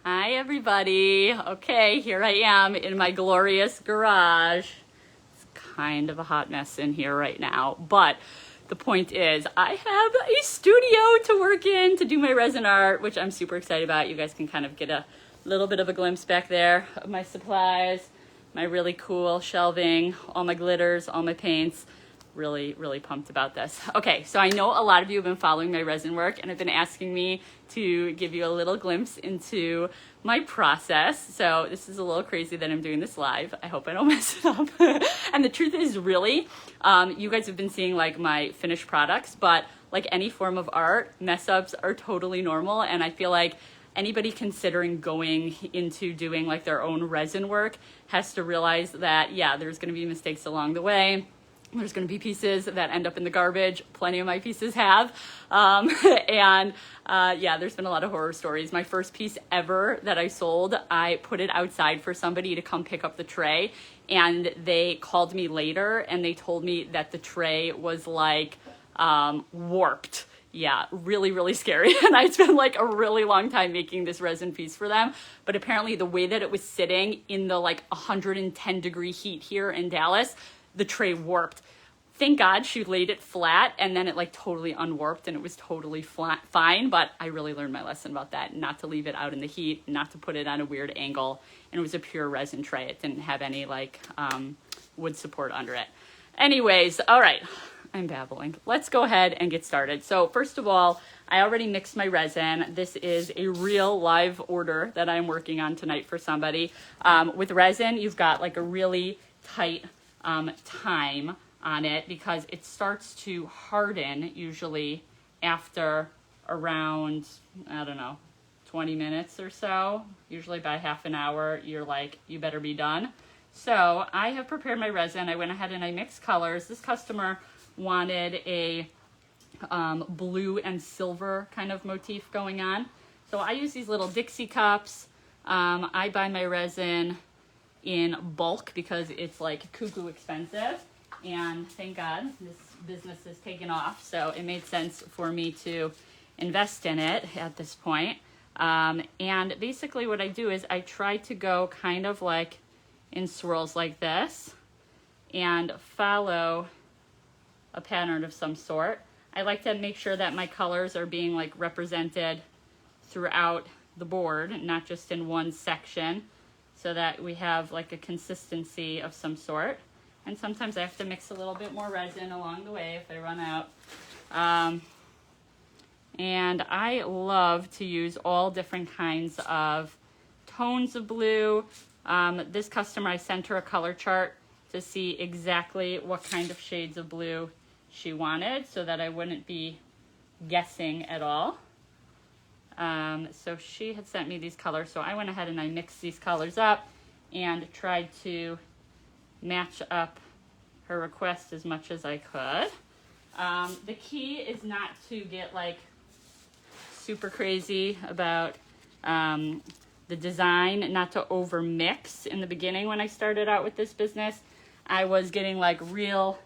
Hi everybody. Okay, here I am in my glorious garage. It's kind of a hot mess in here right now, but the point is I have a studio to work in to do my resin art, which I'm super excited about. You guys can kind of get a little bit of a glimpse back there of my supplies, my really cool shelving, all my glitters, all my paints. Really pumped about this. Okay, so I know a lot of you have been following my resin work and have been asking me to give you a little glimpse into my process. So this is a little crazy that I'm doing this live. I hope I don't mess it up. And the truth is really, you guys have been seeing like my finished products, but like any form of art, mess ups are totally normal. And I feel like anybody considering going into doing like their own resin work has to realize that, yeah, there's gonna be mistakes along the way. There's going to be pieces that end up in the garbage. Plenty of my pieces have. Yeah, there's been a lot of horror stories. My first piece ever that I sold, I put it outside for somebody to come pick up the tray. And they called me later and they told me that the tray was like warped. Yeah, really scary. And I spent like a really long time making this resin piece for them. But apparently the way that it was sitting in the like 110-degree heat here in Dallas, the tray warped. Thank God she laid it flat and then it like totally unwarped and it was totally fine. But I really learned my lesson about that, not to leave it out in the heat, not to put it on a weird angle. And it was a pure resin tray. It didn't have any like wood support under it. Anyways, all right, I'm babbling. Let's go ahead and get started. So first of all, I already mixed my resin. This is a real live order that I'm working on tonight for somebody. With resin, you've got like a really tight time on it because it starts to harden usually after around, I don't know, 20 minutes or so. Usually by half an hour, you're like, you better be done. So I have prepared my resin. I went ahead and I mixed colors. This customer wanted a blue and silver kind of motif going on. So I use these little Dixie cups. I buy my resin in bulk because it's like cuckoo expensive, and thank God this business has taken off, so it made sense for me to invest in it at this point. And basically what I do is I try to go kind of like in swirls like this and follow a pattern of some sort. I like to make sure that my colors are being like represented throughout the board, not just in one section, so that we have like a consistency of some sort. And sometimes I have to mix a little bit more resin along the way if I run out. And I love to use all different kinds of tones of blue. This customer, I sent her a color chart to see exactly what kind of shades of blue she wanted so that I wouldn't be guessing at all. So she had sent me these colors, so I went ahead and I mixed these colors up and tried to match up her request as much as I could. The key is not to get like super crazy about the design, not to over mix. In the beginning when I started out with this business, I was getting like real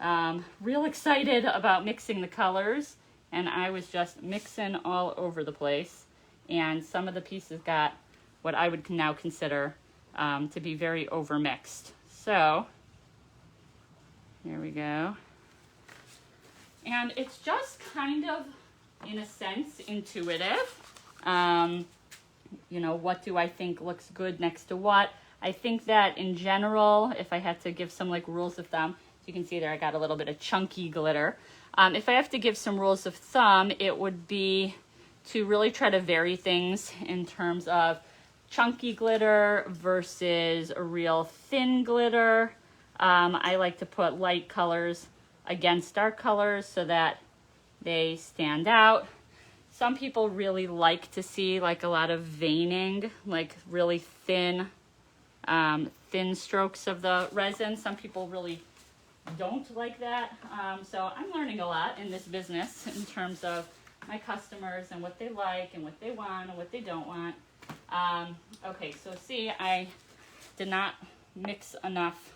excited about mixing the colors, and I was just mixing all over the place. And some of the pieces got what I would now consider to be very overmixed. So here we go. And it's just kind of, in a sense, intuitive. You know, what do I think looks good next to what? I think that in general, if I had to give some like rules of thumb, so you can see there I got a little bit of chunky glitter. If I have to give some rules of thumb, it would be to really try to vary things in terms of chunky glitter versus a real thin glitter. I like to put light colors against dark colors so that they stand out. Some people really like to see like a lot of veining, like really thin strokes of the resin. Some people really don't like that. So I'm learning a lot in this business in terms of my customers and what they like and what they want and what they don't want. Okay, so see, I did not mix enough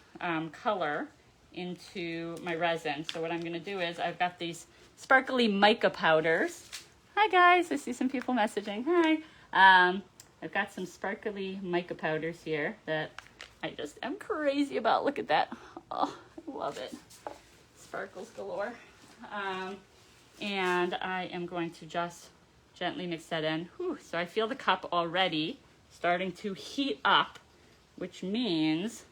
color into my resin. So what I'm going to do is I've got these sparkly mica powders. Hi guys, I see some people messaging. Hi. I've got some sparkly mica powders here that I just am crazy about. Look at that. Oh, I love it. Sparkles galore. And I am going to just gently mix that in. Whew, so I feel the cup already starting to heat up, which means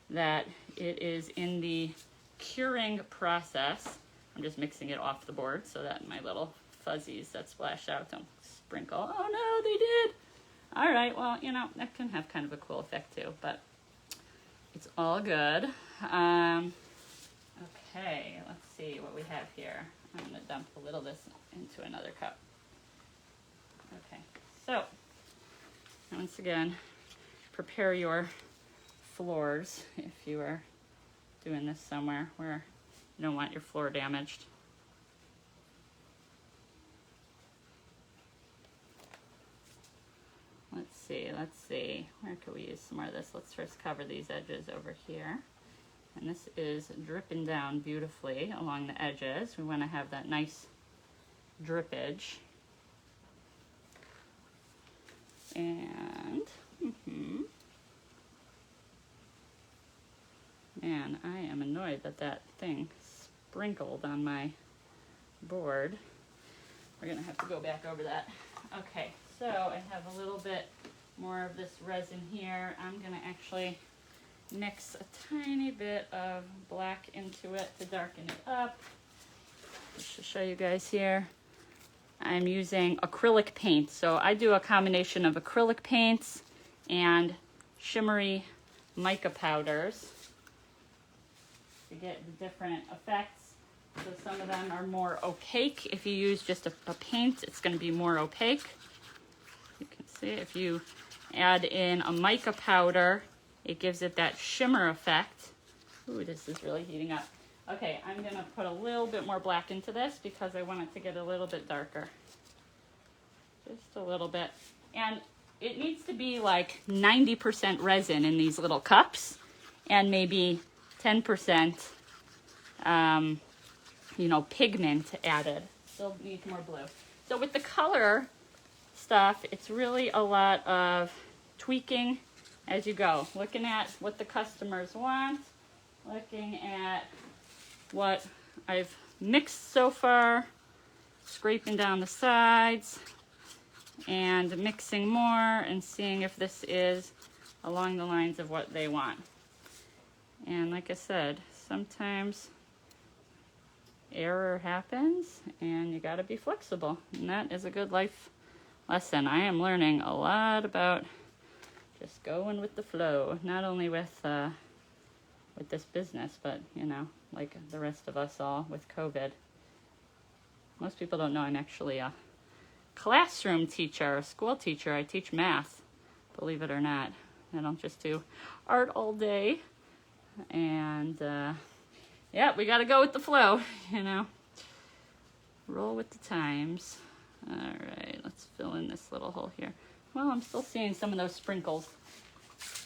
that it is in the curing process. I'm just mixing it off the board so that my little fuzzies that splash out don't sprinkle. Oh no, they did. All right, well, you know, that can have kind of a cool effect too, but it's all good. Okay, let's see what we have here. I'm gonna dump a little of this into another cup. Okay, so once again, prepare your floors if you are doing this somewhere where you don't want your floor damaged. Let's see. Where could we use some more of this? Let's first cover these edges over here. And this is dripping down beautifully along the edges. We want to have that nice drippage. And, man, I am annoyed that that thing sprinkled on my board. We're going to have to go back over that. Okay, so I have a little bit more of this resin here. I'm going to actually mix a tiny bit of black into it to darken it up. Just to show you guys here, I'm using acrylic paint. So I do a combination of acrylic paints and shimmery mica powders to get the different effects. So some of them are more opaque. If you use just a paint, it's going to be more opaque. You can see if you add in a mica powder, it gives it that shimmer effect. Ooh, this is really heating up. Okay, I'm gonna put a little bit more black into this because I want it to get a little bit darker. Just a little bit. And it needs to be like 90% resin in these little cups and maybe 10% pigment added. Still needs more blue. So with the color stuff, it's really a lot of tweaking as you go, looking at what the customers want, looking at what I've mixed so far, scraping down the sides and mixing more and seeing if this is along the lines of what they want. And like I said, sometimes error happens and you got to be flexible, and that is a good life lesson. I am learning a lot about just going with the flow, not only with this business, but you know, like the rest of us all with COVID. Most people don't know I'm actually a classroom teacher, a school teacher. I teach math, believe it or not. I don't just do art all day. And yeah, we got to go with the flow, you know. Roll with the times. All right, let's fill in this little hole here. Well, I'm still seeing some of those sprinkles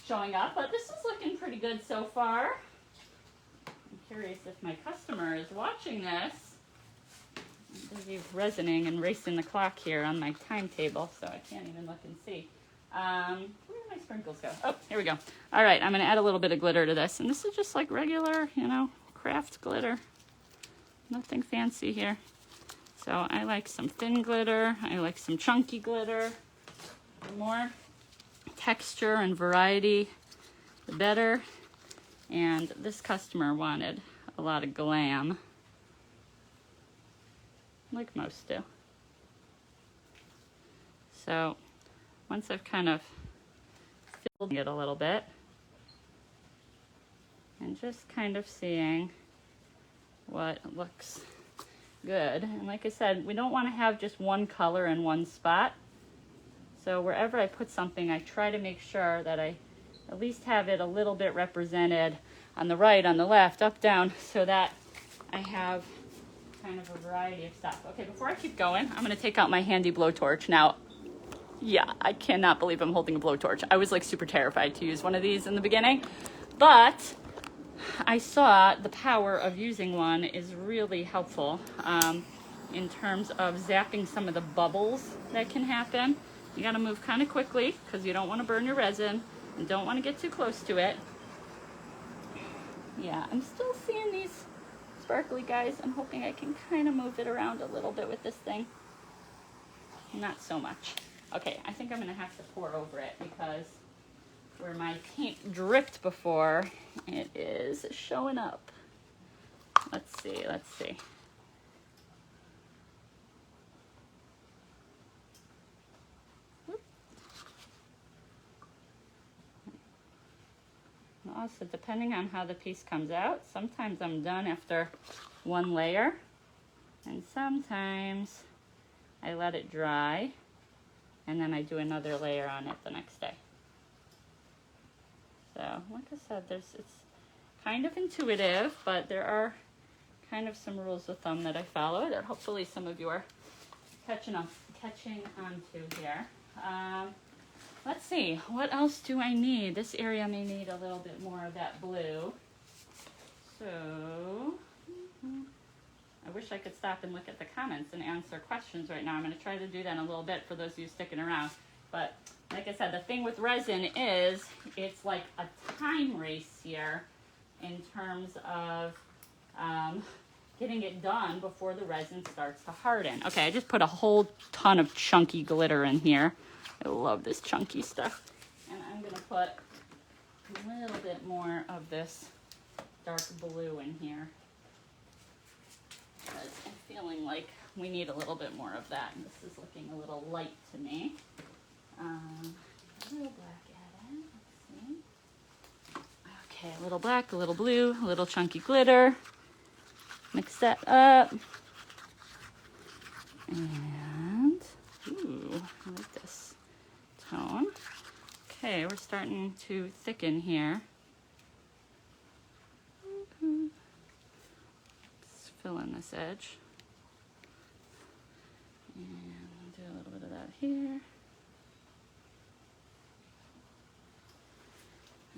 showing up, but this is looking pretty good so far. I'm curious if my customer is watching this. I'm busy resining and racing the clock here on my timetable, so I can't even look and see. Where did my sprinkles go? Oh, here we go. All right, I'm going to add a little bit of glitter to this, and this is just like regular, you know, craft glitter. Nothing fancy here. So I like some thin glitter. I like some chunky glitter. The more texture and variety, the better. And this customer wanted a lot of glam, like most do. So once I've kind of filled it a little bit, and just kind of seeing what looks good. And like I said, we don't want to have just one color in one spot. So wherever I put something, I try to make sure that I at least have it a little bit represented on the right, on the left, up, down, so that I have kind of a variety of stuff. Okay, before I keep going, I'm going to take out my handy blowtorch. Now, yeah, I cannot believe I'm holding a blowtorch. I was like super terrified to use one of these in the beginning, but I saw the power of using one is really helpful in terms of zapping some of the bubbles that can happen. You gotta move kind of quickly because you don't want to burn your resin and don't want to get too close to it. Yeah, I'm still seeing these sparkly guys. I'm hoping I can kind of move it around a little bit with this thing. Not so much. Okay, I think I'm gonna have to pour over it because where my paint dripped before, it is showing up. Let's see, let's see. Also, depending on how the piece comes out, sometimes I'm done after one layer, and sometimes I let it dry, and then I do another layer on it the next day. So, like I said, it's kind of intuitive, but there are kind of some rules of thumb that I follow that hopefully some of you are catching onto here. Let's see, what else do I need? This area may need a little bit more of that blue. So, I wish I could stop and look at the comments and answer questions right now. I'm going to try to do that in a little bit for those of you sticking around. But like I said, the thing with resin is it's like a time race here in terms of getting it done before the resin starts to harden. Okay, I just put a whole ton of chunky glitter in here. I love this chunky stuff. And I'm going to put a little bit more of this dark blue in here, because I'm feeling like we need a little bit more of that. And this is looking a little light to me. A little black added. Let's see. Okay, a little black, a little blue, a little chunky glitter. Mix that up. And, ooh, I like this tone. Okay, we're starting to thicken here. Let's fill in this edge. And do a little bit of that here.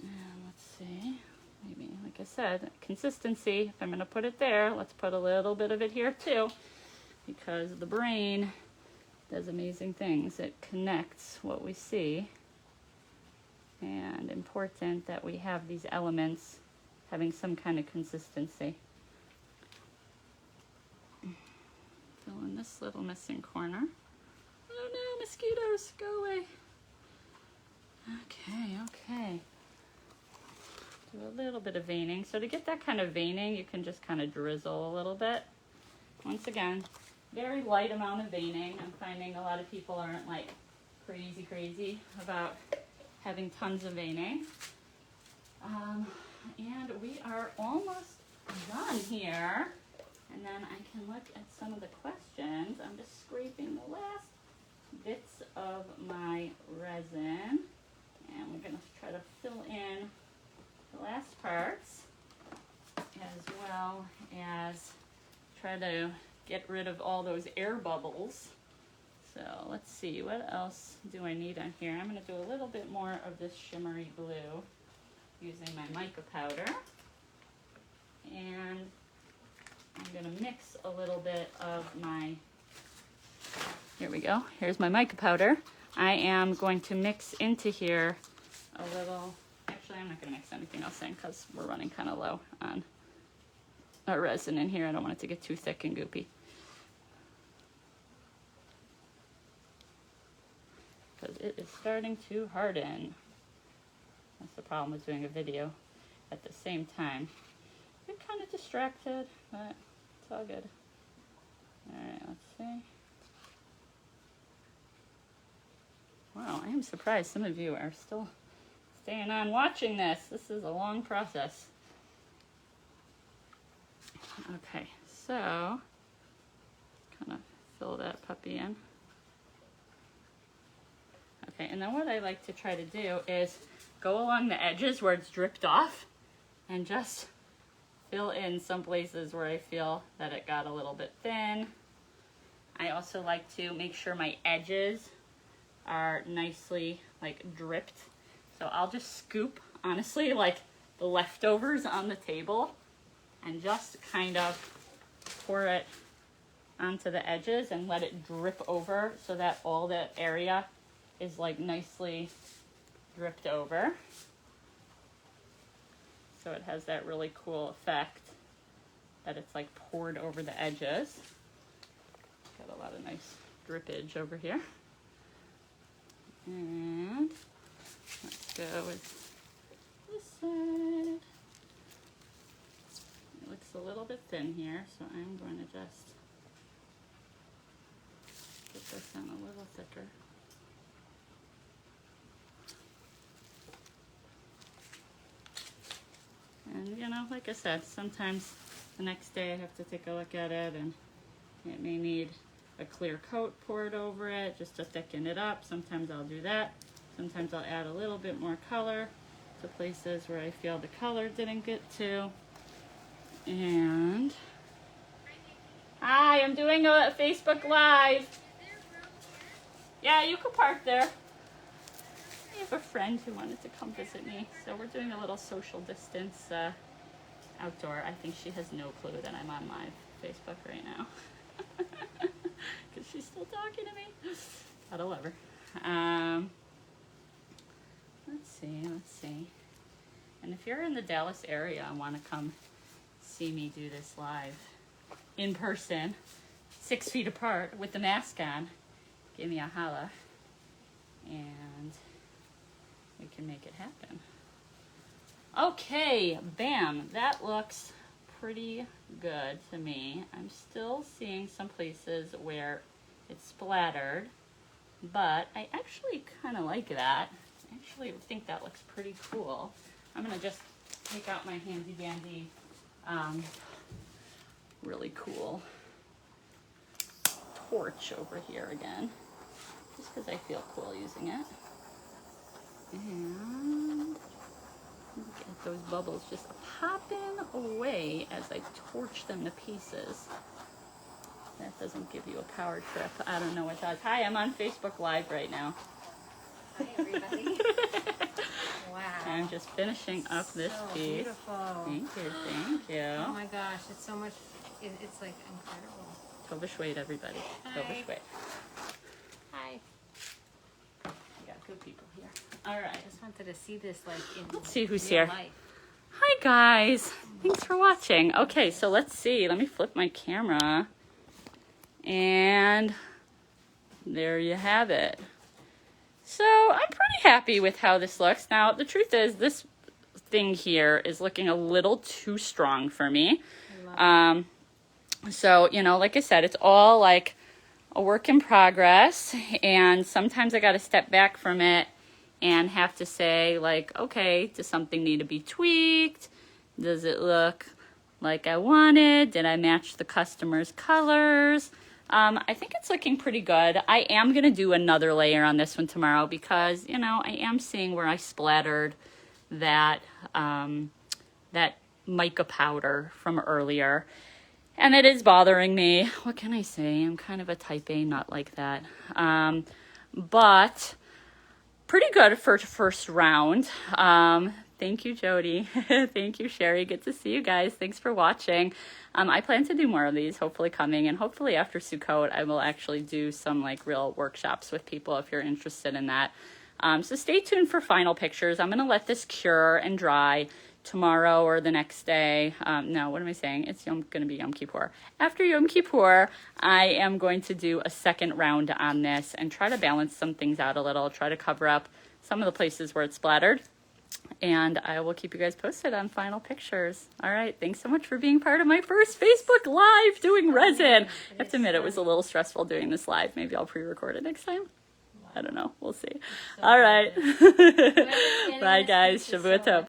And let's see, maybe, like I said, consistency. If I'm going to put it there, let's put a little bit of it here too, because the brain does amazing things. It connects what we see, and important that we have these elements having some kind of consistency. Fill in this little missing corner. Oh no, mosquitoes, go away. Okay. Do a little bit of veining. So to get that kind of veining, you can just kind of drizzle a little bit. Once again, very light amount of veining. I'm finding a lot of people aren't like crazy about having tons of veining. And we are almost done here. And then I can look at some of the questions. I'm just scraping the last bits of my resin. And we're going to try to fill in the last parts, as well as try to get rid of all those air bubbles. So let's see, what else do I need on here? I'm going to do a little bit more of this shimmery blue using my mica powder. And I'm going to mix a little bit of my, here we go, here's my mica powder. I am going to mix into here a little, actually I'm not going to mix anything else in because we're running kind of low on our resin in here. I don't want it to get too thick and goopy, because it is starting to harden. That's the problem with doing a video at the same time. I'm kind of distracted, but it's all good. Alright, let's see. Wow, I am surprised some of you are still staying on watching this. This is a long process. Okay, so kind of fill that puppy in. Okay, and then what I like to try to do is go along the edges where it's dripped off and just fill in some places where I feel that it got a little bit thin. I also like to make sure my edges are nicely like dripped. So I'll just scoop, honestly, like the leftovers on the table and just kind of pour it onto the edges and let it drip over so that all that area is like nicely dripped over. So it has that really cool effect that it's like poured over the edges. Got a lot of nice drippage over here. And let's go with this side. It looks a little bit thin here, so I'm going to just get this on a little thicker. And you know, like I said, sometimes the next day I have to take a look at it and it may need a clear coat poured over it just to thicken it up. Sometimes I'll do that. Sometimes I'll add a little bit more color to places where I feel the color didn't get to. And hi, I'm doing a Facebook Live. Yeah, you can park there. I have a friend who wanted to come visit me, so we're doing a little social distance outdoor. I think she has no clue that I'm on live Facebook right now. Because she's still talking to me. Gotta love her. Let's see. And if you're in the Dallas area and want to come see me do this live in person, 6 feet apart with the mask on, give me a holla and we can make it happen. Okay, bam, that looks pretty good to me. I'm still seeing some places where it's splattered, but I actually kind of like that. I actually think that looks pretty cool. I'm gonna just take out my handy dandy, really cool torch over here again, just because I feel cool using it. And get those bubbles just popping away as I torch them to pieces. That doesn't give you a power trip. I don't know what does. Hi, I'm on Facebook Live right now. Hi, everybody. Wow. I'm just finishing up this piece. Beautiful. Thank you, thank you. Oh my gosh, it's so much, it's like incredible. Tova Schwade, everybody. Hi. Tova Schwade. Hi. We got good people here. All right. I just wanted to see this like in Let's see who's real here. life. Hi, guys. Thanks for watching. Okay, so let's see. Let me flip my camera. And there you have it. So I'm pretty happy with how this looks. Now, the truth is, this thing here is looking a little too strong for me. So, you know, like I said, it's all like a work in progress. And sometimes I got to step back from it and have to say, like, okay, does something need to be tweaked? Does it look like I wanted? Did I match the customer's colors? I think it's looking pretty good. I am going to do another layer on this one tomorrow because, you know, I am seeing where I splattered that, that mica powder from earlier. And it is bothering me. What can I say? I'm kind of a type A nut like that. But pretty good for first round. Thank you, Jody. Thank you, Sherry. Good to see you guys. Thanks for watching. I plan to do more of these, hopefully coming, and hopefully after Sukkot, I will actually do some like real workshops with people if you're interested in that. So stay tuned for final pictures. I'm going to let this cure and dry tomorrow or the next day. No, what am I saying? It's going to be Yom Kippur. After Yom Kippur, I am going to do a second round on this and try to balance some things out a little, try to cover up some of the places where it's splattered. And I will keep you guys posted on final pictures. All right. Thanks so much for being part of my first Facebook Live doing resin. I have to admit, it was a little stressful doing this live. Maybe I'll pre-record it next time. I don't know. We'll see. All right. Bye, guys. Shavua Tov.